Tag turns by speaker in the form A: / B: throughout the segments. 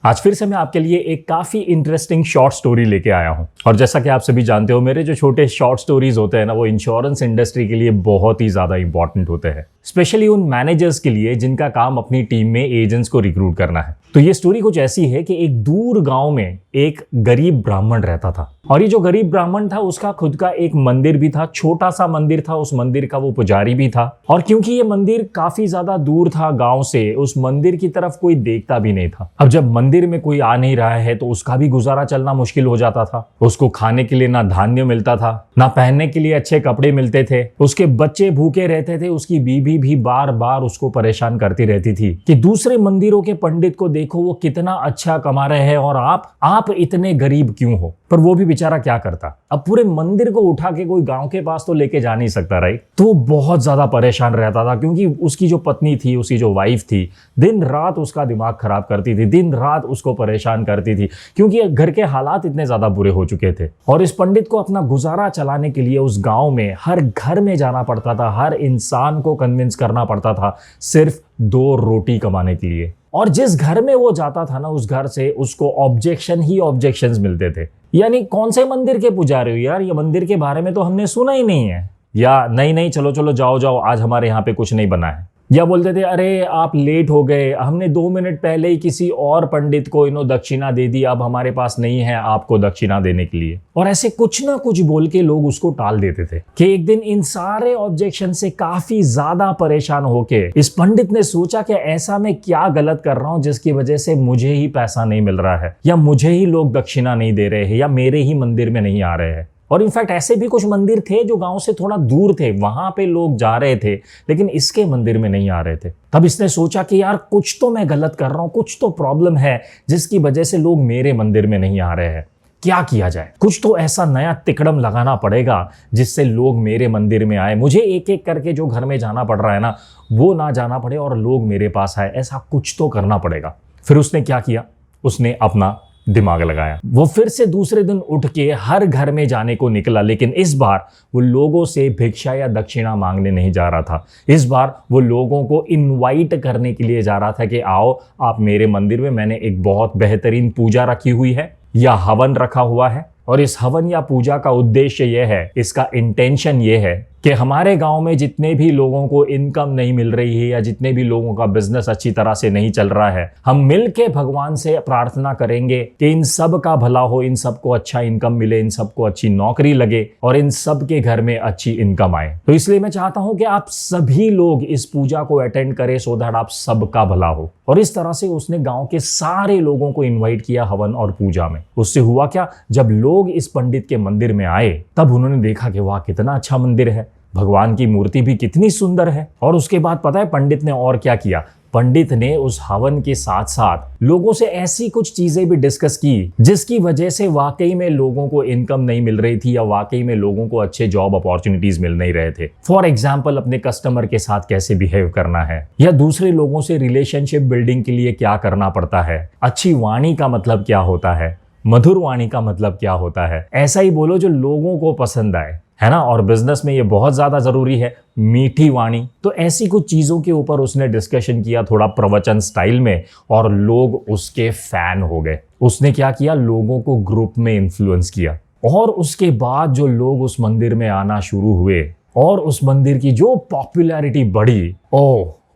A: आज फिर से मैं आपके लिए एक काफी इंटरेस्टिंग शॉर्ट स्टोरी लेके आया हूं। और जैसा कि आप सभी जानते हो, मेरे जो छोटे शॉर्ट स्टोरीज होते हैं ना, वो इंश्योरेंस इंडस्ट्री के लिए बहुत ही ज्यादा इंपॉर्टेंट होते हैं, स्पेशली उन मैनेजर्स के लिए जिनका काम अपनी टीम में एजेंट्स को रिक्रूट करना है। तो ये स्टोरी कुछ ऐसी है कि एक दूर गांव में एक गरीब ब्राह्मण रहता था, और ये जो गरीब ब्राह्मण था उसका खुद का एक मंदिर भी था, छोटा सा मंदिर था। उस मंदिर का वो पुजारी भी था, और क्योंकि ये मंदिर काफी ज्यादा दूर था गांव से, उस मंदिर की तरफ कोई देखता भी नहीं था। अब जब मंदिर में कोई आ नहीं रहा है तो उसका भी गुजारा चलना मुश्किल हो जाता था। उसको खाने के लिए ना धान्य मिलता था, ना पहनने के लिए अच्छे कपड़े मिलते थे, उसके बच्चे भूखे रहते थे, उसकी बीवी भी बार बार उसको परेशान करती रहती थी कि दूसरे मंदिरों के पंडित को देखो, वो कितना अच्छा कमा रहे हैं और आप इतने गरीब क्यों हो। पर वो भी बेचारा क्या करता, अब पूरे मंदिर को उठा के कोई गांव के पास तो लेके जा नहीं सकता, राइट। तो वो बहुत ज्यादा परेशान रहता था, क्योंकि उसकी जो पत्नी थी, उसकी जो वाइफ थी, दिन रात उसका दिमाग खराब करती थी, दिन रात उसको परेशान करती थी, क्योंकि घर के हालात इतने ज्यादा बुरे हो चुके थे। और इस पंडित को अपना गुजारा चलाने के लिए उस गांव में हर घर में जाना पड़ता था, हर इंसान को कन्विंस करना पड़ता था सिर्फ 2 रोटी कमाने के लिए। और जिस घर में वो जाता था ना, उस घर से उसको ऑब्जेक्शन ही ऑब्जेक्शंस मिलते थे। यानी कौन से मंदिर के पुजारी हो यार, ये मंदिर के बारे में तो हमने सुना ही नहीं है, या नहीं चलो चलो जाओ जाओ, आज हमारे यहाँ पे कुछ नहीं बना है। या बोलते थे अरे आप लेट हो गए, हमने 2 मिनट पहले ही किसी और पंडित को दक्षिणा दे दी, अब हमारे पास नहीं है आपको दक्षिणा देने के लिए। और ऐसे कुछ ना कुछ बोल के लोग उसको टाल देते थे। कि एक दिन इन सारे ऑब्जेक्शन से काफी ज्यादा परेशान होके इस पंडित ने सोचा कि ऐसा मैं क्या गलत कर रहा हूं जिसकी वजह से मुझे ही पैसा नहीं मिल रहा है, या मुझे ही लोग दक्षिणा नहीं दे रहे हैं, या मेरे ही मंदिर में नहीं आ रहे हैं। और इनफैक्ट ऐसे भी कुछ मंदिर थे जो गांव से थोड़ा दूर थे, वहां पे लोग जा रहे थे, लेकिन इसके मंदिर में नहीं आ रहे थे। तब इसने सोचा कि यार कुछ तो मैं गलत कर रहा हूं, कुछ तो प्रॉब्लम है जिसकी वजह से लोग मेरे मंदिर में नहीं आ रहे हैं। क्या किया जाए, कुछ तो ऐसा नया तिकड़म लगाना पड़ेगा जिससे लोग मेरे मंदिर में आए, मुझे एक एक करके जो घर में जाना पड़ रहा है ना, वो ना जाना पड़े और लोग मेरे पास आए। ऐसा कुछ तो करना पड़ेगा। फिर उसने क्या किया, उसने अपना दिमाग लगाया। वो फिर से दूसरे दिन उठ के हर घर में जाने को निकला, लेकिन इस बार वो लोगों से भिक्षा या दक्षिणा मांगने नहीं जा रहा था। इस बार वो लोगों को इनवाइट करने के लिए जा रहा था कि आओ आप मेरे मंदिर में, मैंने एक बहुत बेहतरीन पूजा रखी हुई है या हवन रखा हुआ है, और इस हवन या पूजा का उद्देश्य यह है, इसका इंटेंशन ये है कि हमारे गांव में जितने भी लोगों को इनकम नहीं मिल रही है या जितने भी लोगों का बिजनेस अच्छी तरह से नहीं चल रहा है, हम मिलके भगवान से प्रार्थना करेंगे कि इन सब का भला हो, इन सबको अच्छा इनकम मिले, इन सबको अच्छी नौकरी लगे और इन सब के घर में अच्छी इनकम आए। तो इसलिए मैं चाहता हूं कि आप सभी लोग इस पूजा को अटेंड करें, सो दैट आप सबका भला हो। और इस तरह से उसने गांव के सारे लोगों को इन्वाइट किया हवन और पूजा में। उससे हुआ क्या, जब लोग इस पंडित के मंदिर में आए तब उन्होंने देखा कि वाह कितना अच्छा मंदिर है, भगवान की मूर्ति भी कितनी सुंदर है। और उसके बाद पता है पंडित ने और क्या किया, पंडित ने उस हवन के साथ साथ लोगों से ऐसी कुछ चीजें भी डिस्कस की जिसकी वजह से वाकई में लोगों को इनकम नहीं मिल रही थी, या वाकई में लोगों को अच्छे जॉब अपॉर्चुनिटीज मिल नहीं रहे थे। फॉर एग्जाम्पल, अपने कस्टमर के साथ कैसे बिहेव करना है, या दूसरे लोगों से रिलेशनशिप बिल्डिंग के लिए क्या करना पड़ता है, अच्छी वाणी का मतलब क्या होता है, मधुर वाणी का मतलब क्या होता है। ऐसा ही बोलो जो लोगों को पसंद आए, है ना। और बिजनेस में ये बहुत ज्यादा जरूरी है, मीठी वाणी। तो ऐसी कुछ चीजों के ऊपर उसने डिस्कशन किया थोड़ा प्रवचन स्टाइल में, और लोग उसके फैन हो गए। उसने क्या किया, लोगों को ग्रुप में इन्फ्लुएंस किया, और उसके बाद जो लोग उस मंदिर में आना शुरू हुए और उस मंदिर की जो पॉपुलैरिटी बढ़ी,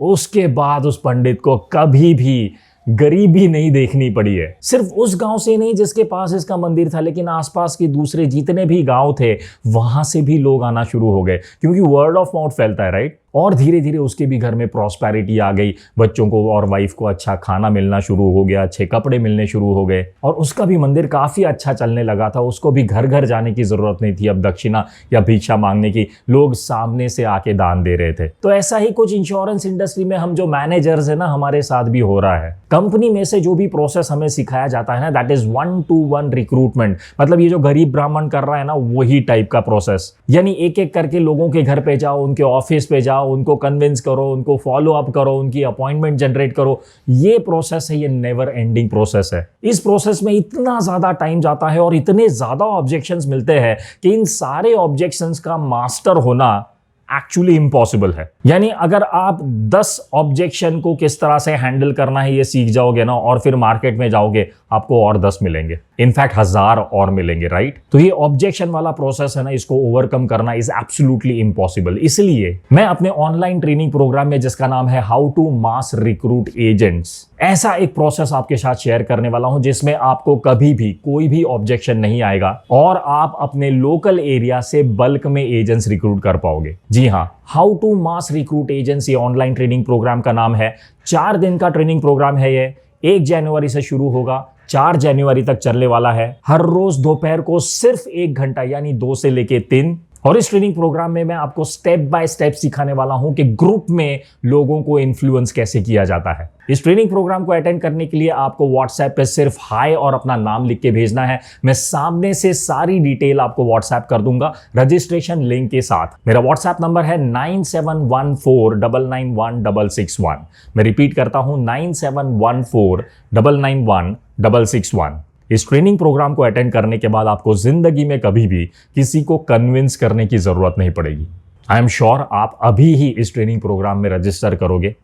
A: उसके बाद उस पंडित को कभी भी गरीबी नहीं देखनी पड़ी है। सिर्फ उस गांव से नहीं जिसके पास इसका मंदिर था, लेकिन आसपास के दूसरे जितने भी गांव थे वहां से भी लोग आना शुरू हो गए, क्योंकि वर्ड ऑफ माउथ फैलता है, राइट। और धीरे धीरे उसके भी घर में प्रॉस्पेरिटी आ गई, बच्चों को और वाइफ को अच्छा खाना मिलना शुरू हो गया, अच्छे कपड़े मिलने शुरू हो गए, और उसका भी मंदिर काफी अच्छा चलने लगा था। उसको भी घर घर जाने की जरूरत नहीं थी अब दक्षिणा या भिक्षा मांगने की, लोग सामने से आके दान दे रहे थे। तो ऐसा ही कुछ इंश्योरेंस इंडस्ट्री में हम जो मैनेजर्स है ना, हमारे साथ भी हो रहा है। कंपनी में से जो भी प्रोसेस हमें सिखाया जाता है ना, दैट इज 1-to-1 रिक्रूटमेंट। मतलब ये जो गरीब ब्राह्मण कर रहा है ना, वही टाइप का प्रोसेस। यानी एक एक करके लोगों के घर पे जाओ, उनके ऑफिस पे जाओ, उनको कन्विंस करो, उनको फॉलो अप करो, उनकी अपॉइंटमेंट जनरेट करो। ये प्रोसेस है, ये नेवर एंडिंग प्रोसेस है। इस प्रोसेस में इतना ज्यादा टाइम जाता है और इतने ज्यादा ऑब्जेक्शंस मिलते हैं कि इन सारे ऑब्जेक्शंस का मास्टर होना एक्चुअली इम्पॉसिबल है। यानी अगर आप 10 ऑब्जेक्शन को किस तरह से हैंडल करना है ये सीख जाओगे ना, और फिर मार्केट में जाओगे, आपको और 10 मिलेंगे, इनफैक्ट 1000 और मिलेंगे, राइट। तो ये ऑब्जेक्शन वाला प्रोसेस है ना, इसको ओवरकम करना इज एब्सोल्युटली इम्पॉसिबल। इसलिए मैं अपने ऑनलाइन ट्रेनिंग प्रोग्राम में, जिसका नाम है how to mass recruit agents, ऐसा एक प्रोसेस आपके साथ शेयर करने वाला हूं जिसमें आपको कभी भी कोई भी ऑब्जेक्शन नहीं आएगा और आप अपने लोकल एरिया से बल्क में एजेंट्स रिक्रूट कर पाओगे। जी हां, how to mass recruit agents ये ऑनलाइन ट्रेनिंग प्रोग्राम का नाम है। 4 दिन का ट्रेनिंग प्रोग्राम है ये। 1 जनवरी से शुरू होगा, 4 जनवरी तक चलने वाला है। हर रोज दोपहर को सिर्फ 1 घंटा यानी 2 से लेके 3। और इस ट्रेनिंग प्रोग्राम में मैं आपको स्टेप बाय स्टेप सिखाने वाला हूं कि ग्रुप में लोगों को इन्फ्लुएंस कैसे किया जाता है। इस ट्रेनिंग प्रोग्राम को अटेंड करने के लिए आपको व्हाट्सएप पे सिर्फ हाय और अपना नाम लिख के भेजना है। मैं सामने से सारी डिटेल आपको व्हाट्सएप कर दूंगा रजिस्ट्रेशन लिंक के साथ। मेरा व्हाट्सएप नंबर है 9714991661। मैं रिपीट करता हूं 9714991661। इस ट्रेनिंग प्रोग्राम को अटेंड करने के बाद आपको जिंदगी में कभी भी किसी को कन्विंस करने की जरूरत नहीं पड़ेगी। आई एम श्योर आप अभी ही इस ट्रेनिंग प्रोग्राम में रजिस्टर करोगे।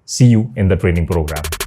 A: See you in the training programme.